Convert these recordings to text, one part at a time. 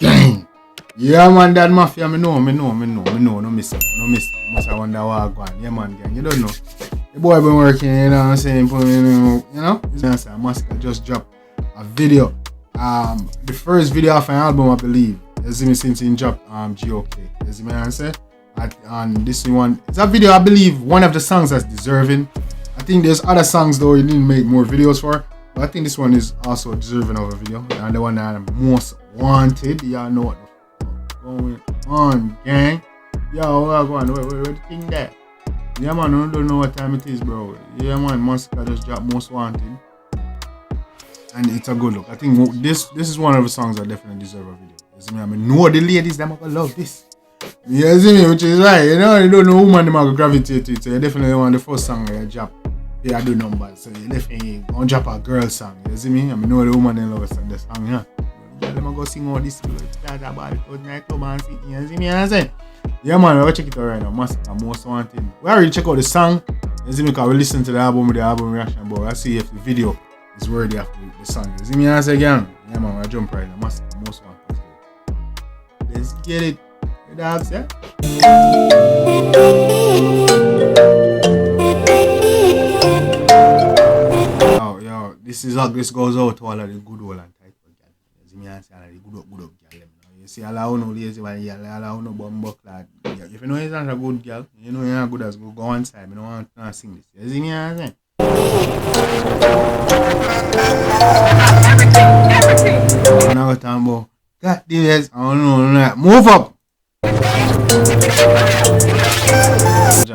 Gang. Yeah, man, that mafia, me know, no miss. Must I wonder what I go on. Yeah, man, gang, you don't know. The boy been working, you know what I'm saying, you know? Masicka just dropped a video. The first video off an album, I believe. You see me since he dropped GOK. You see me what I'm saying? And this one, it's a video, I believe, one of the songs that's deserving. I think there's other songs though he didn't make more videos for, but I think this one is also deserving of a video. And the one that I'm most wanted, y'all know what the fuck going on, gang. Yo, what going on? Where the thing there? Yeah, man, I don't know what time it is, bro. Yeah, man, Masicka just dropped Most Wanted. And it's a good look. I think this is one of the songs that definitely deserve a video. You see me? I mean, know the ladies, them are gonna love this. You see me? Which is right. You know, you don't know who man them are gonna gravitate to it. So you definitely want the first song you drop. Yeah, I do numbers. So you definitely gonna drop a girl song. You see me? I mean, know the woman them love the song, yeah. Yeah, them go sing all this chat about it out night club and sit. You see me? I say. Yeah, man, I'll check it out right now. Masicka Most Wanted. We already check out the song. You see me? Because we listen to the album with the album reaction, but I see if the video is worthy of the song. You see me? I say again. Yeah, man, I jump right now. Masicka Most Wanted. Let's get it. The dogs, yeah? Yo, this goes out to all of the good old and tight girl. You see me? I say all of the good up girl. You see, all of no lazy one, all of no bumbo clad. If you know you're not a good girl, you know you're not good as good, go on side. I don't want to sing this. You see me? I say? Everything. Now we're talking about that this. I don't know. Move up.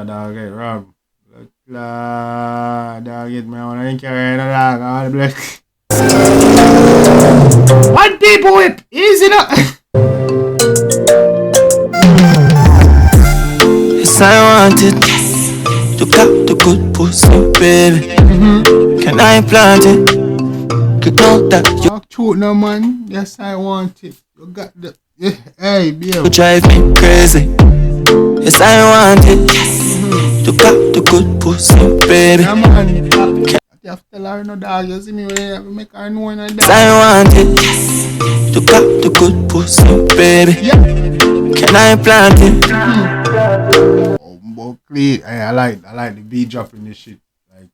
Dog get robbed. Dog get me on. I ain't carrying a dog. All the black. One people whip. Easy now. Yes, I want it. To got the good pussy, baby. Can I plant it? You know that you talk truth no man. Yes, I want it. You got the hey, baby. You drive me crazy. Yes, I want it. To got the good pussy, baby. Yeah, man. You have to tell her no dog. You see me where you make her know in a dog. Yes, I want it. To got the good pussy, baby. Yeah. Can I plant it? Oh, clean. Hey, I like the beat dropping this shit. Like,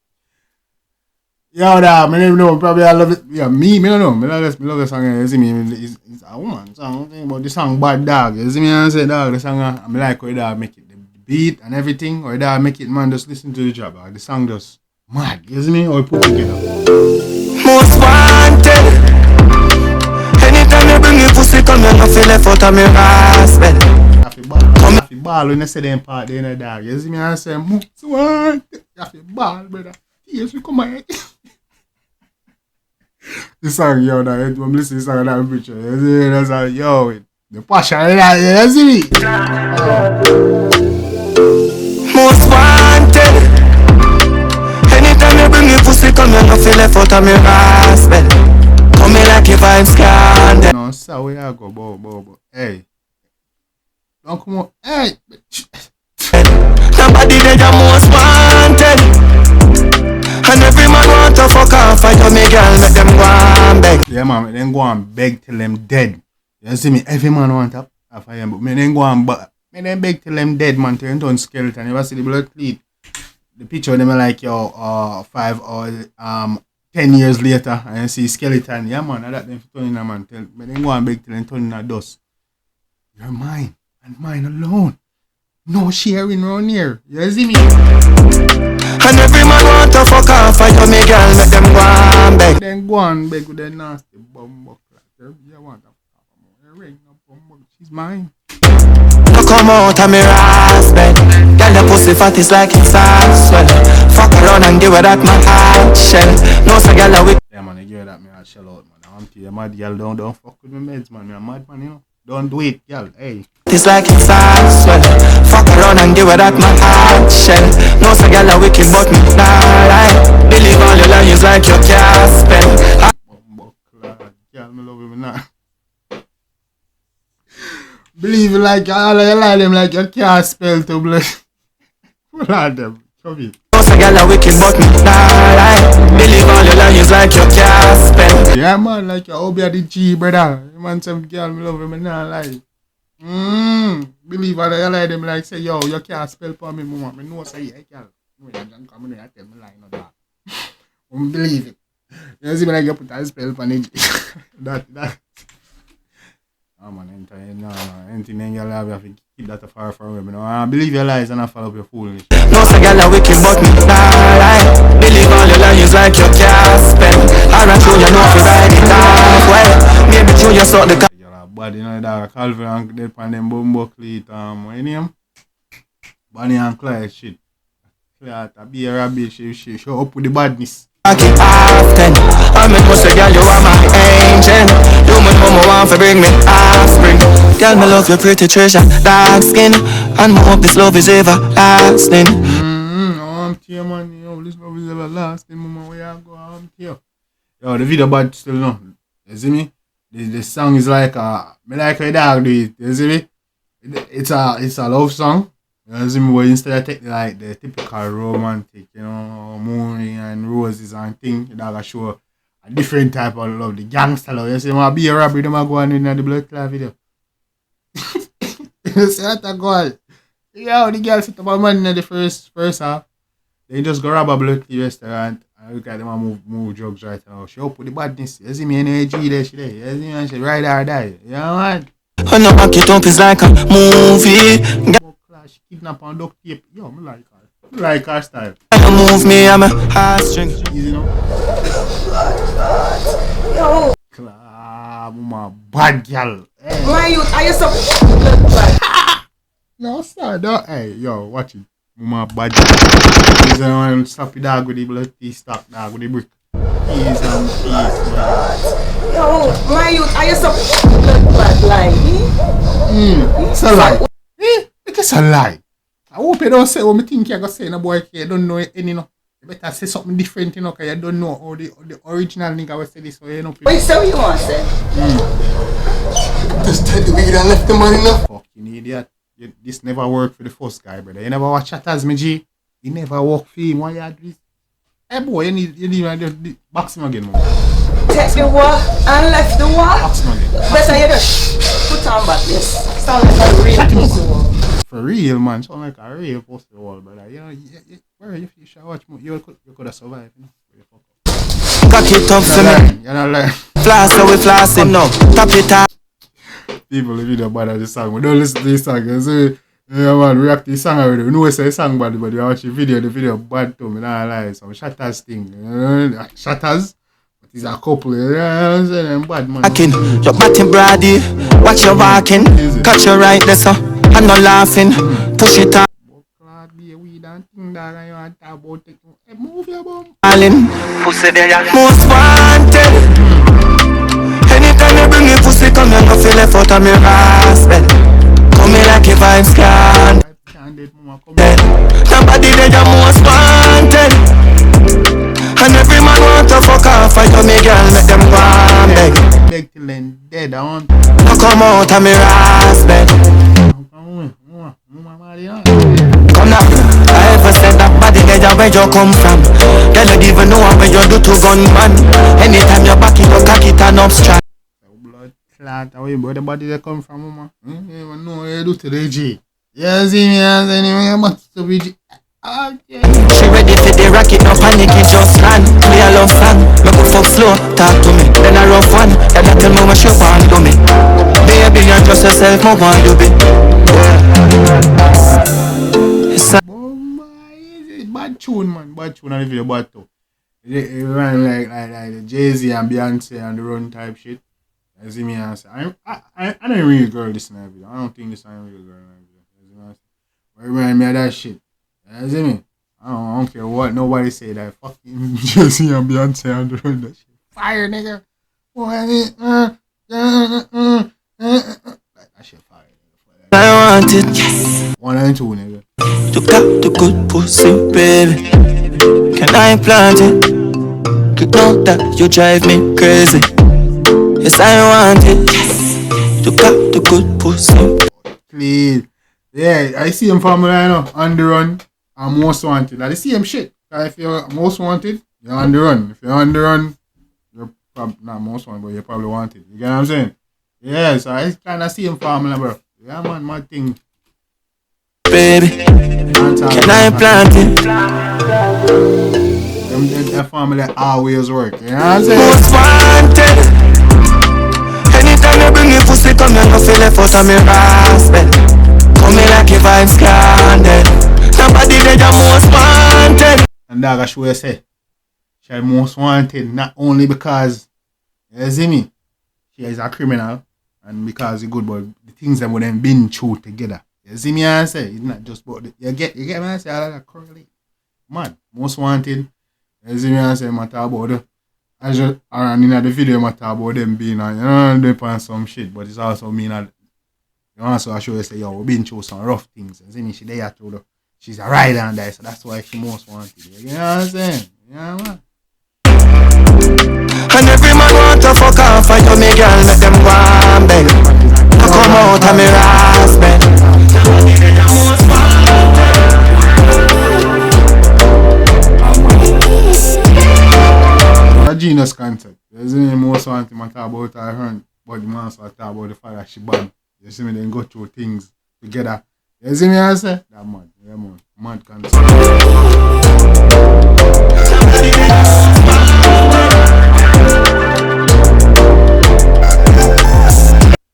yo, dog, I don't know, probably I love it. Yeah, me don't know. I love the song. You see me? It's a woman song. But the song bad dog. You see me? I say dog. The song I like how dog make it. The beat and everything. Or dog make it, man. Just listen to the job. The song just mad. You see me? Or put it together. Most wanted. Anytime you bring your pussy, come here, I feel left out of me rascal. You have to ball when you say them part there in the dog. You see me? I say, most wanted. You have to ball, brother. Yes, we come on. The song, yo, that I'm listening to the song that picture. You see me? That's how, yo, the passion in that, you see me? Most wanted. Anytime you bring your pussy, come here, I feel left out of me rascal. Come here like if I'm scanned. No, so where I go, bo. Hey. Don't come on. Hey. Nobody there the most wanted. And every man want to fuck off. I tell me girl, make them go and beg. Yeah, man, make them go and beg till them dead. You see me? Every man want to have a but make them go and make them beg till them dead, man. Till them turn skeleton. You ever see the blood cleat? The picture of them are like, yo, 5 or 10 years later, and you see skeleton. Yeah, man, I that them turn in a man. Make them go and beg till them turn in a dust. You're mine, and mine alone. No sharing around here. You see me? And every man want to fuck off. I tell me girl, make them go and beg. Then go and beg with that nasty bum. You want to fuck off. Ring no bum. She's mine. No come out of me rascal. Girl, the pussy fat is like it's swell. Fuck around and give her that my heart shell. No, so girl, I will. Yeah, man, I give her that me heart shell out, man. I'm telling you, mad girl, don't fuck with me meds, man. I'm mad, man, you know. Don't do it, girl. Hey. It's like it's swell. Fuck around and give her that my heart shell. No, so girl, I wicked, but me nah lie. Believe all your lies like your can't spell. Girl, me love you, nah. Believe like all of you lie them like you can't spell to bless. What are them? Chubby. No, so girl, I wicked, but me nah lie. Believe all your lies like your can't spell. Yeah, man, like your hobby at the G, brother. You man, some girl, me love him, and not lie. Believe I like them, like, say, yo, you can't spell for me, mama. Me know, say, yeah, girl. No, you don't come in, I tell me, like, no, that. Believe it. You see me, like, you put a spell for me. that. Oh, man, anything you have to keep that far from me. No, I believe your lies and I follow up your foolishness. No, say girl, a wicked, but me nah lie. Believe all your lies like you can't spell. I run through, you know, if you ride it off well. Maybe through your sort the body, you know, that Calvin and dead pan them Bumblecleat, what your name? Bonnie and Clyde shit. Clyde, a be a rabbit, she show up with the badness. I keep often. I mean, most of girl, you are my angel. You my mama want to bring me offspring. Girl, me love your pretty treasure, dark skin. And my hope this love is everlasting. I'm here, man. Yo, this love is everlasting, mama. Where you go? I'm here. Yo, the video bad still no. You see me? The song is like me like a dog do it. You see me? It's a love song. You see me? Where instead of take like the typical romantic, you know, mourning and roses and things, the dog show a different type of love, the gangster love. You see me? Be a robbery, them go on in the blood clot video. You see that a girl? Yo, the girl sit up a man in the first half. They just go rob a blood tea restaurant. I look at them move drugs right now. She up with the badness. You see me energy there, she there. You see me, and she ride or die. Yeah, man. When I back it up, it's like a movie. She kidnap and duct tape. Yo, me like her. Me like her style. Move me, I'm a heartstring. Easy now. Yo. Mama, bad girl. Hey. My youth, are you so bad? No, sir, don't. Hey, yo, watch it. Mama, bad girl. He's one sloppy dog with the blood tea stock dog with the brick. Peace and peace, man. Yo, my youth, are you so bad like me? It's a lie. It's a lie. I hope you don't say what me think you're going to say. No boy, you don't know any, no. You better say something different, you know, because you don't know how the original nigga will say this, so you know. What you say what you want to say? Just take the weed and left the money now. Fucking idiot. This never worked for the first guy, brother. You never watch Chatters, me G. He never work for him. Why you do this? Hey boy, you need to box him again, man. Take the war and left the war. Box him again. Better you just put on back this. Sound like a real pussy war. For real, man. Sound like a real pussy wall, brother. You know, where you should watch more. You could have survived, you know. Cock it up for me. You're not lying. Floss, so we flossing now. Tap it up. People, if you don't bother the song, we don't listen to this song. You see, yeah, man, react to the song already. We know it's a song bad, but you watch the video bad too. Me not lie. Some Shatters thing. Shatters. But it's a couple. You know what I'm saying? Bad, man. Your body brady. Watch your walking. Catch your right there, so. I'm not laughing. Push it up. Move your bum. Pussy there, most wanted. Anytime you bring me pussy, come here, no feel left out of me rascal. Come here like a vibes can. Somebody there, you most wanted. And every man want to fuck off. I tell me girl, make them go and beg. Beg till then dead, I want. No come out of me rascal. Come now, I ever said that body girl, where you come from. Girl, you don't even know where you do to gunman. Anytime you back it, you cock it and upstrap. Blood clot, where the body they come from, mama? You even know what you do to the G. You see me, anyway, I'm to be G. Okay. She ready for the rocket, no panic, it just land. Play a love song, make her fuck slow, talk to me. Then a rough one, then I tell me what she want to me. Baby, you're just yourself, no want to be. Bad tune, man. Bad tune and the video bad too. It ran like the Jay-Z and Beyonce and the Run type shit. You see me answer. I don't real girl this in that video. I don't think this is a real girl in that video. You see me answer. But it remind me of that shit. You see me? I don't care what nobody say that fucking Jay-Z and Beyonce and the Run that shit. Fire, nigga. That shit fire. I want it, yes. 1 and 2, nigga. You got the good pussy, baby. Can I plant it? You know that you drive me crazy. Yes, I want it, yes. You got the good pussy. Please. Yeah, I see him from on the run. I'm most wanted. That's the same shit. If you're most wanted, you're on the run. If you're on the run, you're not most one, but you probably want it. You get what I'm saying? Yeah, so it's kind of same formula, bro. Yeah, man, my thing. Baby, can I plant it? That formula always work. You know what I'm saying? Most wanted. Anytime you bring your pussy, come here, no feel left out of me rasp. Come here like your vibes planted. Somebody that you most wanted. And dog, I show you say, she most wanted not only because, you see me, she is a criminal and because you're good, but the things that would have been through together. You see me I say, it's not just about the, you get me I say, all that correlate. Man, most wanted. You see me I say, I talk about the, I just, around in the video, I talk about them being, doing some shit, but it's also mean that, you also I show you say, yo, we've been through some rough things. You see me, she there through the, she's a rider and that, so that's why she most wanted. You know what I'm saying? Yeah, man. And every man want to fuck off and you me girl make them go and beg. I come out and me rasp. A genius concept. You see me most want to talk about her hurt, but the man also talk about the fact that she bad. You see me then go through things together. You see me I say? That mad. Yeah, man. Mad concept.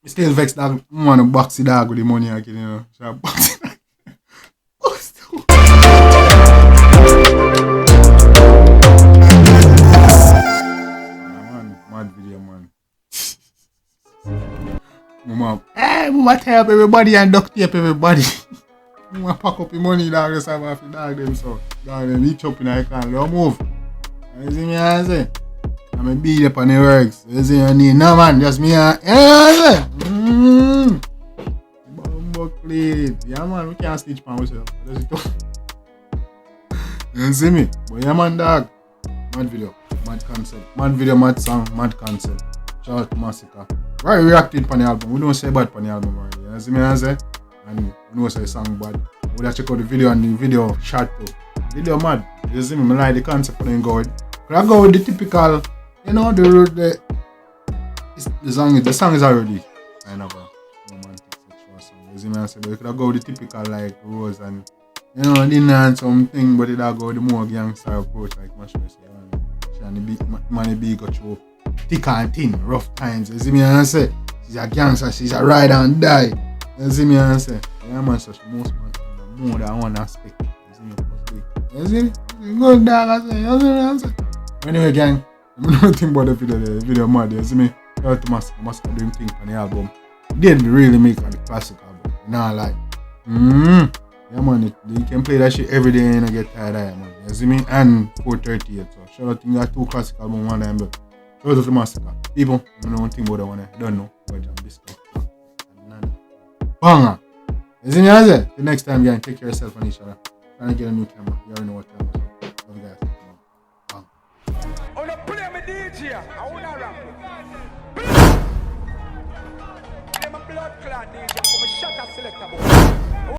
Still vexed dog. I want to box the dog with the money I get, you know. So I box it. Man, mad video, man. Mama, hey, mama tape up everybody and duct tape everybody. Mama pack up the money, dog, just have off the dog them so. Dog them each up in the can, don't move. You see me I say? I'm a beat up on the works. You see me? No man, just me and Buckley. Yeah man, we can't stitch pan ourselves. You see me? But yeah man dog. Mad video, mad concept. Mad video, mad song, mad concept. Shout out to Masicka. Right, we reacted on the album. We don't say bad on the album already. You see me I say? And we don't say song bad. We have check out the video and the video shot too. Video mad. You see me? I like the concept and then go with. Could I go with the typical, you know, the song is already kind of a romantic sexual song. You see me I say? But you could have go with the typical like Rose and, you know, dinner and something, but it have go with the more gangster approach like Masicka say. She and the big money big go through thick and thin, rough times. You see me I say? She's a gangster, she's a ride and die. You see me I say? Yeah man, so she most man more than one aspect. You see me? You see me? Good dog I say, you see me I say? Anyway gang, I don't think about the video mad, you see me? Shout out to Masicka doing things on the album. He did really make on the classic album. Nah like. Yeah man, you can play that shit every day and I get tired of it man. You see me? And 438. So shout out to you got 2 classic albums one time but shout out to Masicka. People, I don't think about that one. I don't know about Jambisco. Banger! You see me I say? The next time gang, take care of yourself and each other. Trying to get a new camera. You already know what camera is. Love you guys. I wanna play my DJ. I wanna rap. I'm a blood clot DJ. I'm a shot selector.